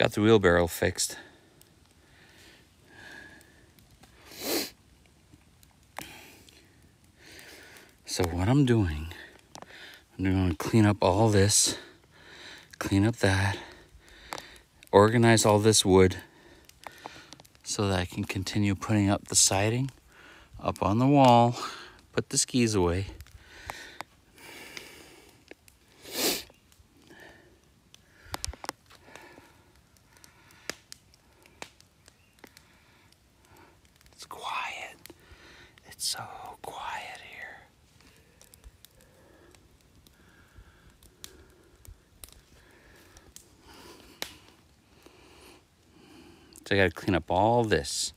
got the wheelbarrow fixed. So what I'm doing, I'm going to clean up all this, clean up that, organize all this wood so that I can continue putting up the siding up on the wall, put the skis away. It's quiet. It's so quiet here. So I got to clean up all this.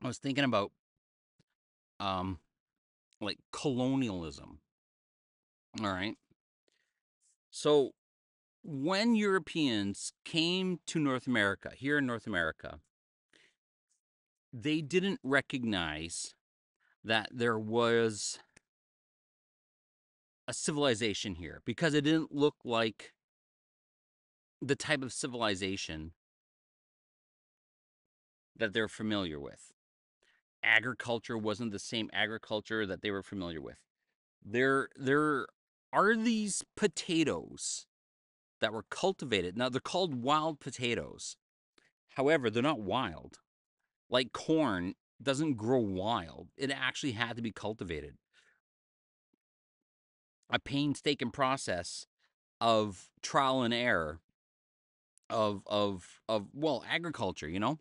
I was thinking about um like colonialism. All right. So when Europeans came to North America, here in North America, they didn't recognize that there was a civilization here because it didn't look like the type of civilization that they're familiar with. Agriculture wasn't the same agriculture that they were familiar with. There are these potatoes that were cultivated. Now they're called wild potatoes. However, they're not wild. Like corn doesn't grow wild. It actually had to be cultivated. A painstaking process of trial and error of well, agriculture, you know?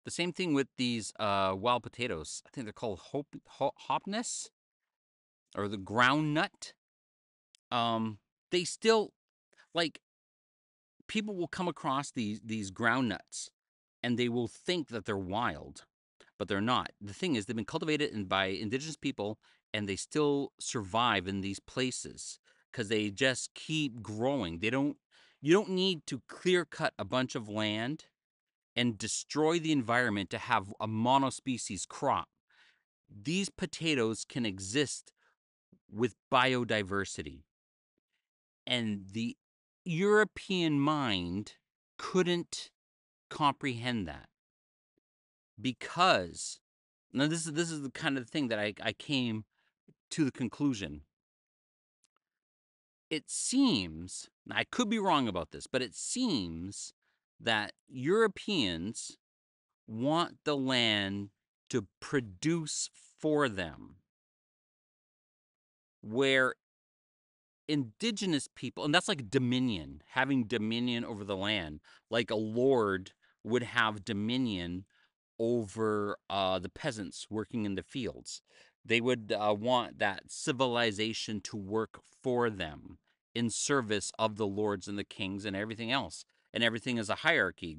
The same thing with these wild potatoes. I think they're called hopness or the ground nut. They still like people will come across these ground nuts and they will think that they're wild, but they're not. The thing is, they've been cultivated by indigenous people, and they still survive in these places because they just keep growing. They don't. You don't need to clear cut a bunch of land and destroy the environment to have a monospecies crop. These potatoes can exist with biodiversity, and the European mind couldn't comprehend that because now this is the kind of thing that I came to the conclusion. It seems, I could be wrong about this, but it seems that Europeans want the land to produce for them, where indigenous people, and that's like dominion, having dominion over the land, like a lord would have dominion over the peasants working in the fields. They would want that civilization to work for them in service of the lords and the kings and everything else. And everything is a hierarchy.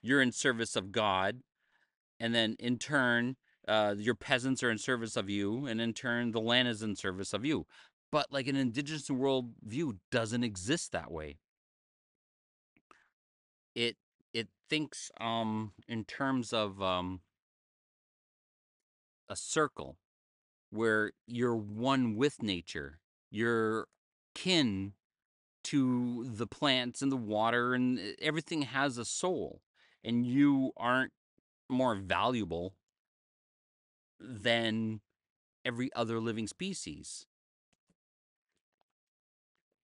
You're in service of God, and then in turn, your peasants are in service of you, and in turn, the land is in service of you. But like an indigenous world view doesn't exist that way. It it thinks in terms of a circle where you're one with nature. You're kin to the plants and the water, and everything has a soul, and you aren't more valuable than every other living species.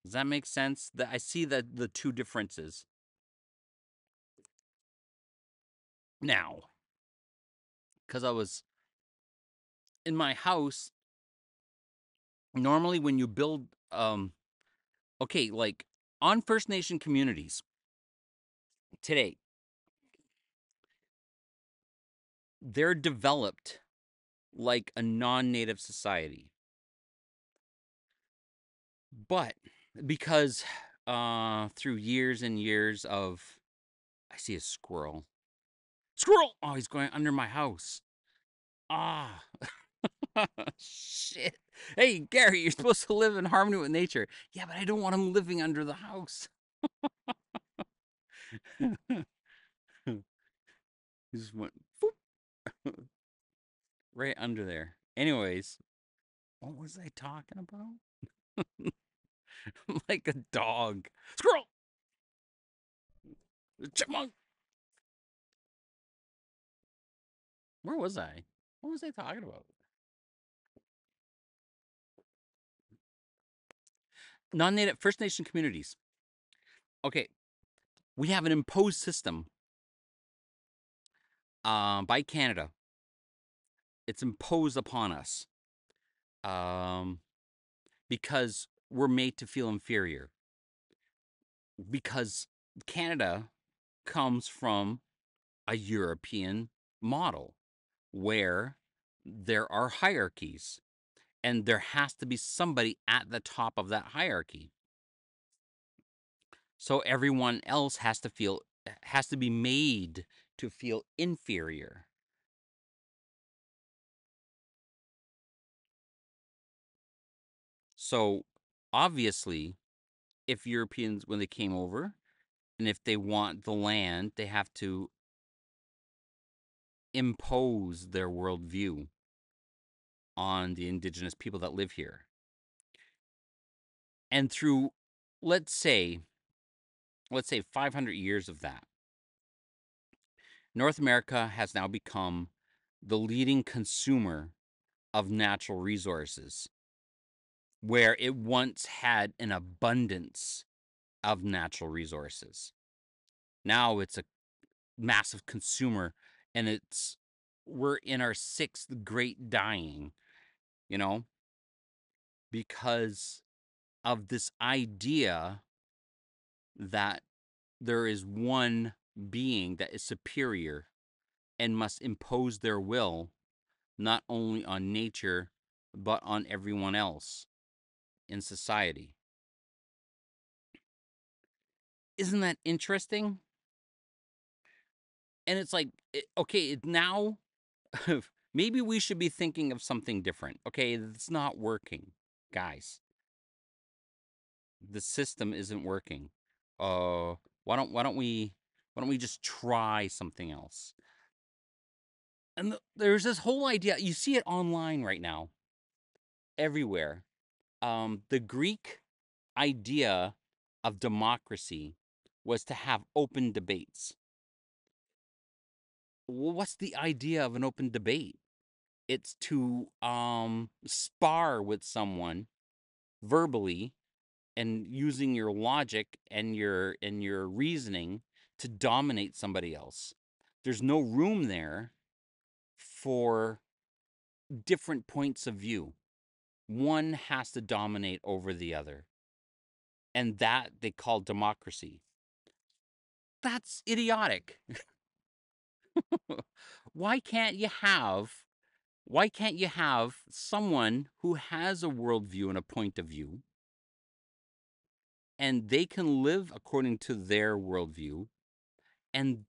Does that make sense? That I see that the two differences. Now, because I was in my house, normally when you build okay, like on First Nation communities today, they're developed like a non-native society. But because through years and years of I see a squirrel. Squirrel! Oh, he's going under my house. Ah. Shit. Hey, Gary, you're supposed to live in harmony with nature. Yeah, but I don't want him living under the house. He just went right under there. Anyways, what was I talking about? I'm like a dog. Squirrel! Chipmunk! Where was I? What was I talking about? Non-native First Nation communities. Okay, we have an imposed system by Canada. It's imposed upon us um, because we're made to feel inferior. Because Canada comes from a European model where there are hierarchies and there has to be somebody at the top of that hierarchy. So everyone else has to be made to feel inferior. So obviously, if Europeans, when they came over, and if they want the land, they have to impose their worldview on the indigenous people that live here. And through, let's say, let's say 500 years of that, North America has now become the leading consumer of natural resources, where it once had an abundance of natural resources. Now it's a massive consumer, and we're in our sixth great dying, you know, because of this idea that there is one being that is superior and must impose their will not only on nature but on everyone else in society. Isn't that interesting? And it's like, okay, now maybe we should be thinking of something different. Okay, it's not working, guys. The system isn't working. Uh, why don't we just try something else? And there's this whole idea. You see it online right now, everywhere. The Greek idea of democracy was to have open debates. Well, what's the idea of an open debate? It's to spar with someone verbally and using your logic and your reasoning to dominate somebody else. There's no room there for different points of view. One has to dominate over the other. And that they call democracy. That's idiotic. why can't you have why can't you have someone who has a worldview and a point of view, and they can live according to their worldview, and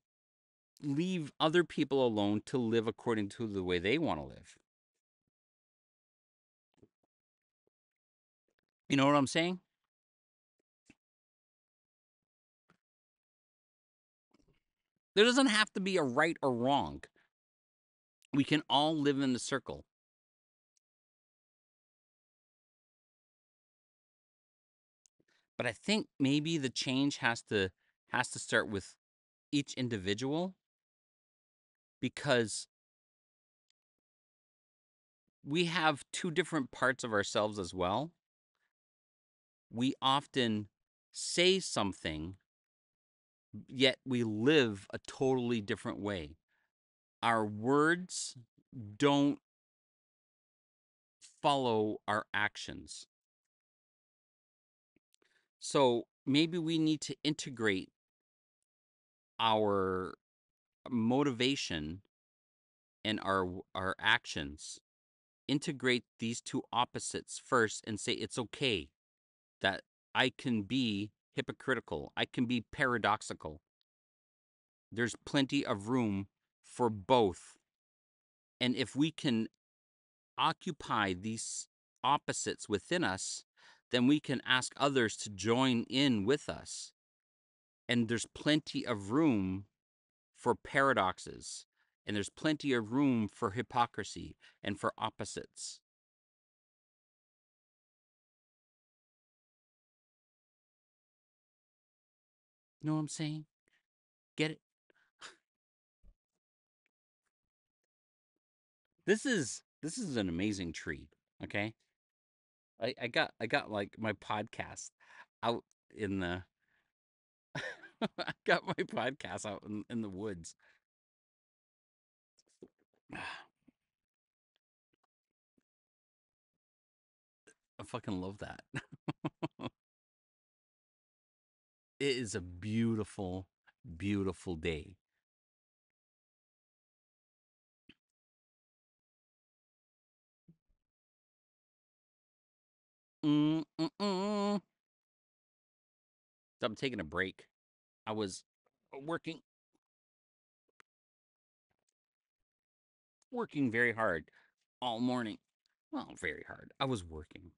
leave other people alone to live according to the way they want to live? You know what I'm saying? There doesn't have to be a right or wrong. We can all live in the circle. But I think maybe the change has to start with each individual, because we have two different parts of ourselves as well. We often say something, yet we live a totally different way. Our words don't follow our actions. So maybe we need to integrate our motivation and our actions, integrate these two opposites first, and say it's okay that I can be hypocritical, I can be paradoxical. There's plenty of room for both. And if we can occupy these opposites within us, then we can ask others to join in with us. And there's plenty of room for paradoxes, and there's plenty of room for hypocrisy and for opposites. You know what I'm saying? Get it? This is an amazing tree. Okay, I got like my podcast out in the I got my podcast out in the woods. I fucking love that. It is a beautiful, beautiful day. Mm-mm-mm. So I'm taking a break. I was working working very hard all morning. Well, very hard. I was working.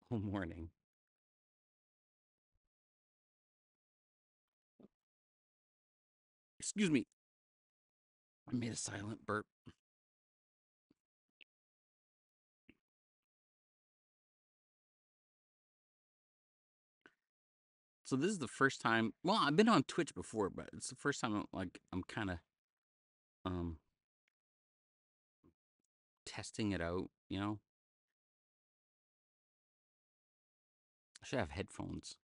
whole morning. Excuse me. I made a silent burp. So this is the first time. Well, I've been on Twitch before, but it's the first time I'm kind of um testing it out. I should have headphones.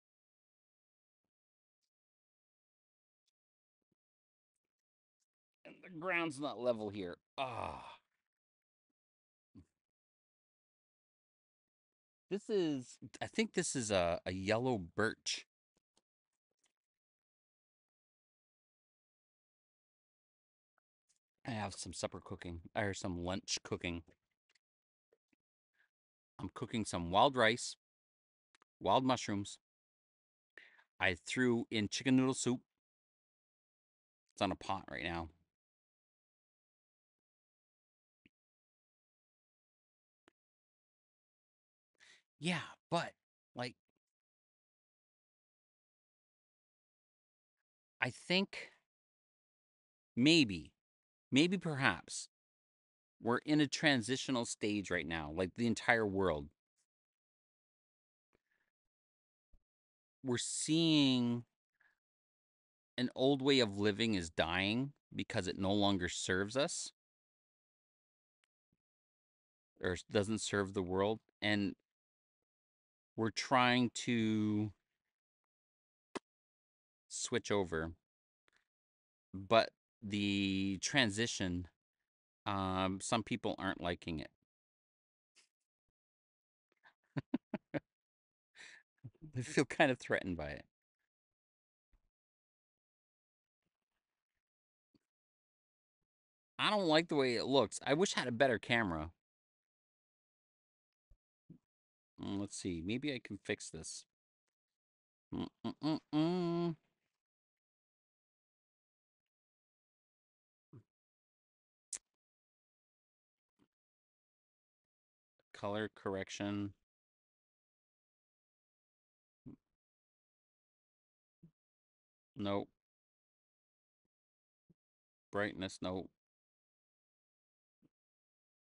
And the ground's not level here. Ah, this is. I think this is a yellow birch. I have some supper cooking or some lunch cooking. I'm cooking some wild rice, wild mushrooms. I threw in chicken noodle soup. It's on a pot right now. Yeah, but like I think maybe, maybe perhaps we're in a transitional stage right now, like the entire world. We're seeing an old way of living is dying because it no longer serves us or doesn't serve the world. And we're trying to switch over. But the transition, some people aren't liking it. They feel kind of threatened by it. I don't like the way it looks. I wish I had a better camera. Let's see. Maybe I can fix this. Mm-mm-mm-mm. Color correction. Nope. Brightness. Nope.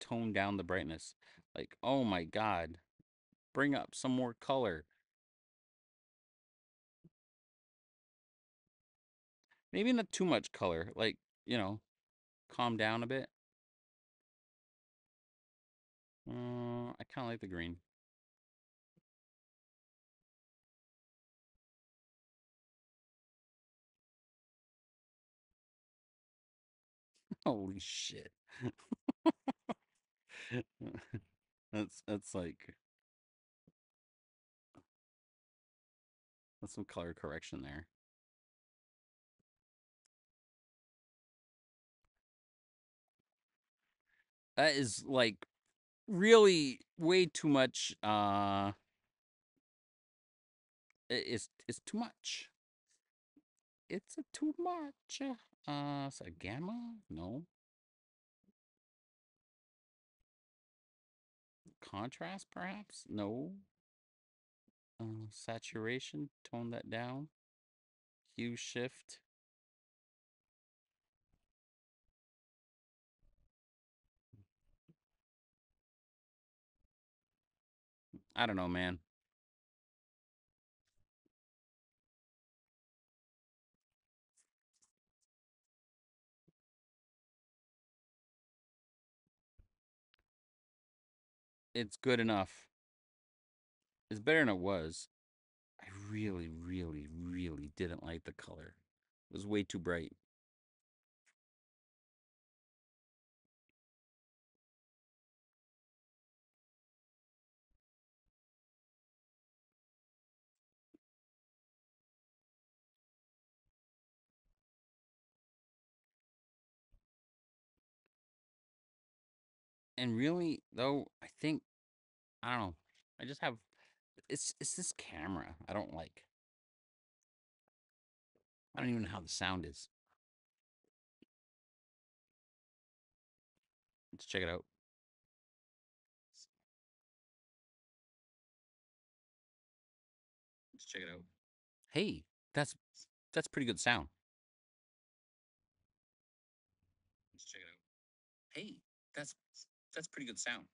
Tone down the brightness. Like, oh my God. Bring up some more color. Maybe not too much color. Like, calm down a bit. I kind of like the green. Holy shit. That's like that's some color correction there. That is like really way too much. It's too much. It's a too much. Is that gamma? No. Contrast, perhaps? No. Saturation, tone that down. Hue shift. I don't know, man. It's good enough. It's better than it was. I really, really, really didn't like the color. It was way too bright. And really, though, I don't know. I just have it's this camera I don't like. I don't even know how the sound is. Let's check it out. Hey, that's pretty good sound. Let's check it out. Hey, that's pretty good sound.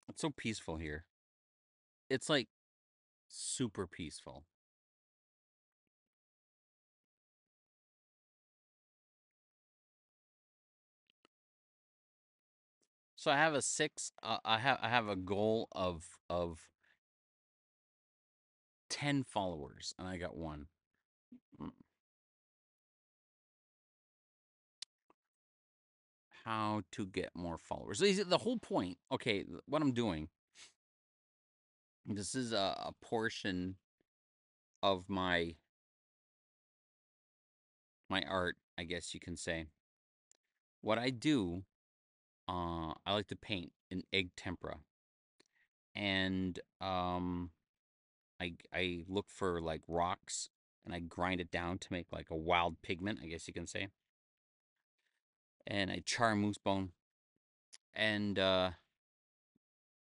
It's so peaceful here. It's like super peaceful. So I have a six. I have a goal of 10 followers, and I got one. Mm. How to get more followers? The whole point. Okay, what I'm doing. This is a portion of my art, I guess you can say. What I do, I like to paint in egg tempera, and I look for like rocks, and I grind it down to make like a wild pigment, I guess you can say, and I char moose bone, and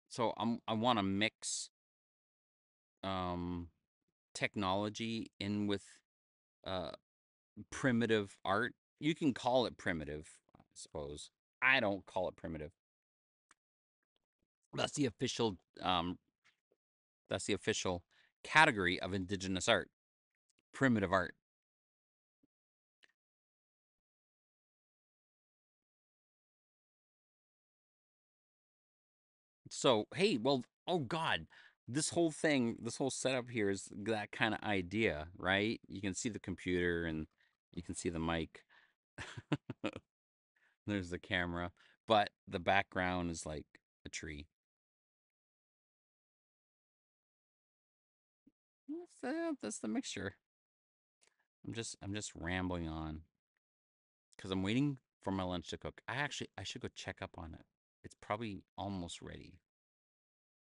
so I want to mix um technology in with uh primitive art. You can call it primitive, I suppose. I don't call it primitive. That's the official um that's the official category of indigenous art, primitive art. So, hey, well, oh God, this whole thing, this whole setup here is that kind of idea, right? You can see the computer and you can see the mic. There's the camera, but the background is like a tree. That's the mixture. I'm just rambling on because I'm waiting for my lunch to cook. I should go check up on it. It's probably almost ready,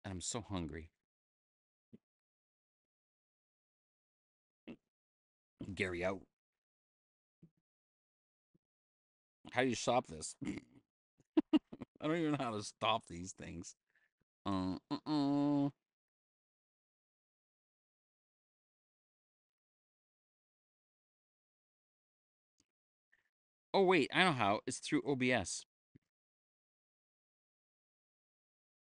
and I'm so hungry. Gary out. How do you stop this? I don't even know how to stop these things. Uh. Oh wait, I know how. It's through OBS.